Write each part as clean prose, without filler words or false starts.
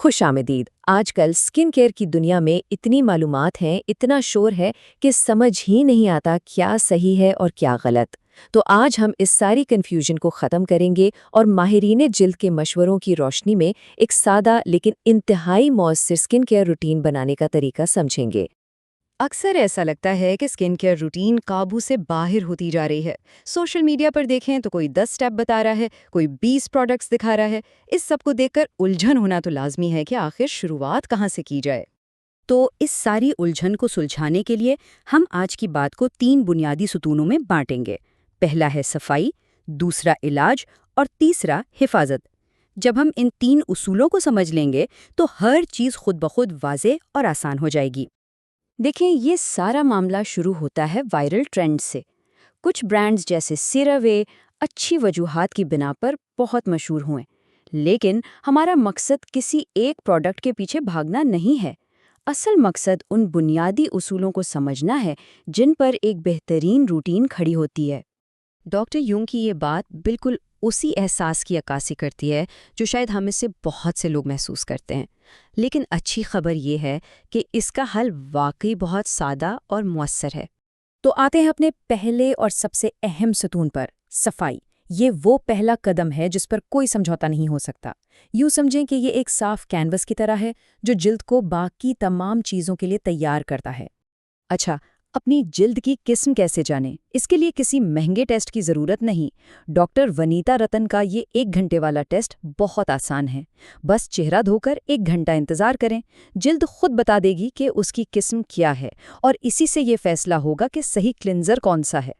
خوش آمدید۔ آج کل سکن کیئر کی دنیا میں اتنی معلومات ہیں، اتنا شور ہے کہ سمجھ ہی نہیں آتا کیا صحیح ہے اور کیا غلط۔ تو آج ہم اس ساری کنفیوژن کو ختم کریں گے اور ماہرین جلد کے مشوروں کی روشنی میں ایک سادہ لیکن انتہائی مؤثر سکن کیئر روٹین بنانے کا طریقہ سمجھیں گے۔ اکثر ایسا لگتا ہے کہ سکن کیئر روٹین قابو سے باہر ہوتی جا رہی ہے۔ سوشل میڈیا پر دیکھیں تو کوئی 10 سٹیپ بتا رہا ہے، کوئی 20 پروڈکٹس دکھا رہا ہے۔ اس سب کو دیکھ کر الجھن ہونا تو لازمی ہے کہ آخر شروعات کہاں سے کی جائے۔ تو اس ساری الجھن کو سلجھانے کے لیے ہم آج کی بات کو 3 بنیادی ستونوں میں بانٹیں گے۔ پہلا ہے صفائی، دوسرا علاج اور تیسرا حفاظت۔ جب ہم ان 3 اصولوں کو سمجھ لیں گے تو ہر چیز خود بخود واضح اور آسان ہو جائے گی۔ دیکھیں، یہ سارا معاملہ شروع ہوتا ہے وائرل ٹرینڈ سے۔ کچھ برانڈز جیسے سیراوے اچھی وجوہات کی بنا پر بہت مشہور ہوئے، لیکن ہمارا مقصد کسی ایک پروڈکٹ کے پیچھے بھاگنا نہیں ہے۔ اصل مقصد ان بنیادی اصولوں کو سمجھنا ہے جن پر ایک بہترین روٹین کھڑی ہوتی ہے۔ ڈاکٹر یونگ کی یہ بات بالکل اسی احساس کی عکاسی کرتی ہے جو شاید ہم میں سے بہت سے لوگ محسوس کرتے ہیں۔ لیکن اچھی خبر یہ ہے کہ اس کا حل واقعی بہت سادہ اور مؤثر ہے۔ تو آتے ہیں اپنے پہلے اور سب سے اہم ستون پر، صفائی۔ یہ وہ پہلا قدم ہے جس پر کوئی سمجھوتا نہیں ہو سکتا۔ یوں سمجھیں کہ یہ ایک صاف کینوس کی طرح ہے جو جلد کو باقی تمام چیزوں کے لیے تیار کرتا ہے۔ اچھا، اپنی جلد کی قسم کیسے جانیں؟ اس کے لیے کسی مہنگے ٹیسٹ کی ضرورت نہیں۔ ڈاکٹر ونیتا رتن کا یہ 1 گھنٹے والا ٹیسٹ بہت آسان ہے۔ بس چہرہ دھو کر 1 گھنٹہ انتظار کریں، جلد خود بتا دے گی کہ اس کی قسم کیا ہے، اور اسی سے یہ فیصلہ ہوگا کہ صحیح کلینزر کون سا ہے۔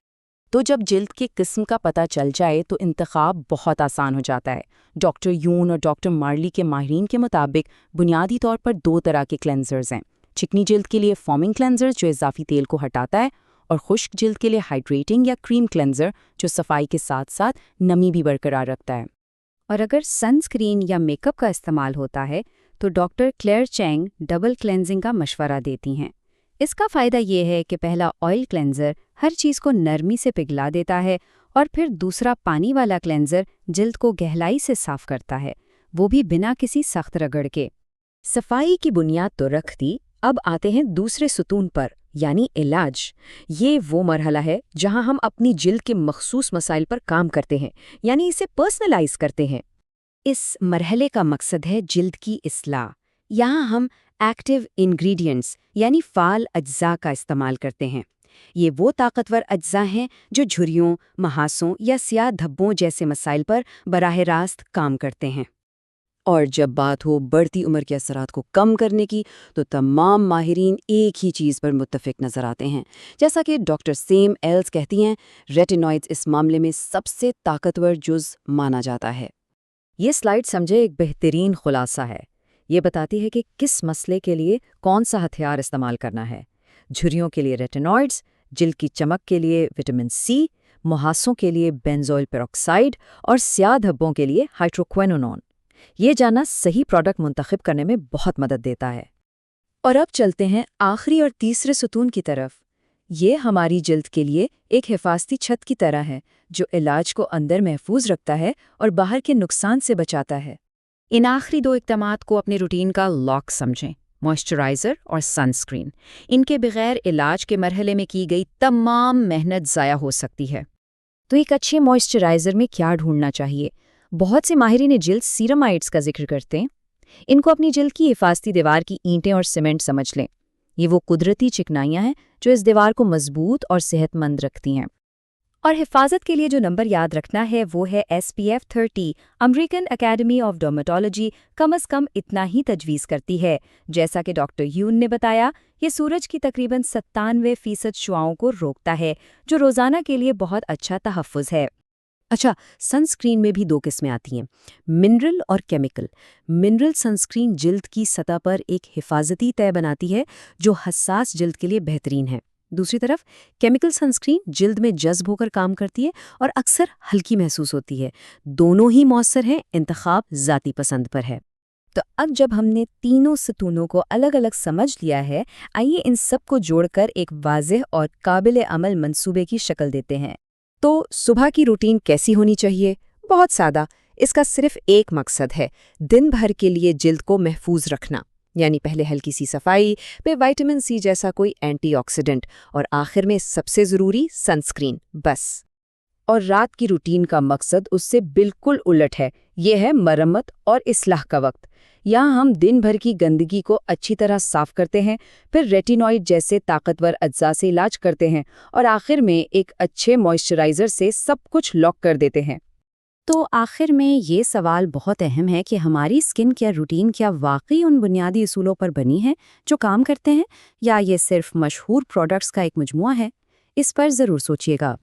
تو جب جلد کی قسم کا پتہ چل جائے تو انتخاب بہت آسان ہو جاتا ہے۔ ڈاکٹر یون اور ڈاکٹر مارلی کے ماہرین کے مطابق بنیادی طور پر 2 طرح کے کلینزرز ہیں۔ چکنی جلد کے لیے فومنگ کلینزر جو اضافی تیل کو ہٹاتا ہے، اور خشک جلد کے لیے ہائیڈریٹنگ یا کریم کلینزر جو صفائی کے ساتھ ساتھ نمی بھی برقرار رکھتا ہے۔ اور اگر سن اسکرین یا میک اپ کا استعمال ہوتا ہے تو ڈاکٹر کلیئر چینگ ڈبل کلینزنگ کا مشورہ دیتی ہیں۔ اس کا فائدہ یہ ہے کہ پہلا آئل کلینزر ہر چیز کو نرمی سے پگھلا دیتا ہے، اور پھر دوسرا پانی والا کلینزر جلد کو گہرائی سے صاف کرتا ہے، وہ بھی بنا کسی سخت رگڑ کے۔ صفائی کی بنیاد تو رکھ دی، اب آتے ہیں دوسرے ستون پر، یعنی علاج۔ یہ وہ مرحلہ ہے جہاں ہم اپنی جلد کے مخصوص مسائل پر کام کرتے ہیں، یعنی اسے پرسنلائز کرتے ہیں۔ اس مرحلے کا مقصد ہے جلد کی اصلاح۔ یہاں ہم ایکٹیو انگریڈینٹس یعنی فعال اجزاء کا استعمال کرتے ہیں۔ یہ وہ طاقتور اجزاء ہیں جو جھریوں، محاسوں یا سیاہ دھبوں جیسے مسائل پر براہ راست کام کرتے ہیں۔ اور جب بات ہو بڑھتی عمر کے اثرات کو کم کرنے کی تو تمام ماہرین ایک ہی چیز پر متفق نظر آتے ہیں۔ جیسا کہ ڈاکٹر سیم ایلز کہتی ہیں، ریٹینوئڈز اس معاملے میں سب سے طاقتور جز مانا جاتا ہے۔ یہ سلائیڈ سمجھے ایک بہترین خلاصہ ہے۔ یہ بتاتی ہے کہ کس مسئلے کے لیے کون سا ہتھیار استعمال کرنا ہے۔ جھریوں کے لیے ریٹینوئڈز، جلد کی چمک کے لیے وٹامن سی، محاسوں کے لیے بینزوئل پیروکسائڈ اور سیاہ دھبوں کے لیے ہائڈروکوینونون۔ یہ جاننا صحیح پروڈکٹ منتخب کرنے میں بہت مدد دیتا ہے۔ اور اب چلتے ہیں آخری اور تیسرے ستون کی طرف۔ یہ ہماری جلد کے لیے ایک حفاظتی چھت کی طرح ہے جو علاج کو اندر محفوظ رکھتا ہے اور باہر کے نقصان سے بچاتا ہے۔ ان آخری 2 اقدامات کو اپنی روٹین کا لاک سمجھیں، موئسچرائزر اور سن اسکرین۔ ان کے بغیر علاج کے مرحلے میں کی گئی تمام محنت ضائع ہو سکتی ہے۔ تو ایک اچھے موئسچرائزر میں کیا ڈھونڈنا چاہیے؟ بہت سے ماہرین جلد سیرامائڈز کا ذکر کرتے ہیں۔ ان کو اپنی جلد کی حفاظتی دیوار کی اینٹیں اور سیمنٹ سمجھ لیں۔ یہ وہ قدرتی چکنائیاں ہیں جو اس دیوار کو مضبوط اور صحت مند رکھتی ہیں۔ اور حفاظت کے لیے جو نمبر یاد رکھنا ہے وہ ہے SPF 30۔ امریکن اکیڈمی آف ڈرمیٹالوجی کم از کم اتنا ہی تجویز کرتی ہے۔ جیسا کہ ڈاکٹر یون نے بتایا، یہ سورج کی تقریباً 97% شعاؤں کو روکتا ہے، جو روزانہ کے لیے بہت اچھا تحفظ ہے۔ اچھا، سن اسکرین میں بھی 2 قسمیں آتی ہیں، منرل اور کیمیکل۔ منرل سن اسکرین جلد کی سطح پر ایک حفاظتی طے بناتی ہے جو حساس جلد کے لیے بہترین ہے۔ دوسری طرف کیمیکل سن اسکرین جلد میں جذب ہو کر کام کرتی ہے اور اکثر ہلکی محسوس ہوتی ہے۔ دونوں ہی مؤثر ہیں، انتخاب ذاتی پسند پر ہے۔ تو اب جب ہم نے تینوں ستونوں کو الگ الگ سمجھ لیا ہے، آئیے ان سب کو جوڑ کر ایک واضح اور قابل عمل منصوبے کی شکل دیتے ہیں۔ تو صبح کی روٹین کیسی ہونی چاہیے؟ بہت سادہ، اس کا صرف ایک مقصد ہے، دن بھر کے لیے جلد کو محفوظ رکھنا، یعنی پہلے ہلکی سی صفائی، پھر وٹامن سی جیسا کوئی اینٹی آکسیڈنٹ، اور آخر میں سب سے ضروری سنسکرین، بس۔ اور رات کی روٹین کا مقصد اس سے بالکل الٹ ہے، یہ ہے مرمت اور اصلاح کا وقت۔ یہاں ہم دن بھر کی گندگی کو اچھی طرح صاف کرتے ہیں، پھر ریٹینوئڈ جیسے طاقتور اجزاء سے علاج کرتے ہیں، اور آخر میں ایک اچھے موئسچرائزر سے سب کچھ لاک کر دیتے ہیں۔ تو آخر میں یہ سوال بہت اہم ہے کہ ہماری اسکن کیئر روٹین کیا واقعی ان بنیادی اصولوں پر بنی ہے جو کام کرتے ہیں، یا یہ صرف مشہور پروڈکٹس کا ایک مجموعہ ہے؟ اس پر ضرور سوچیے گا۔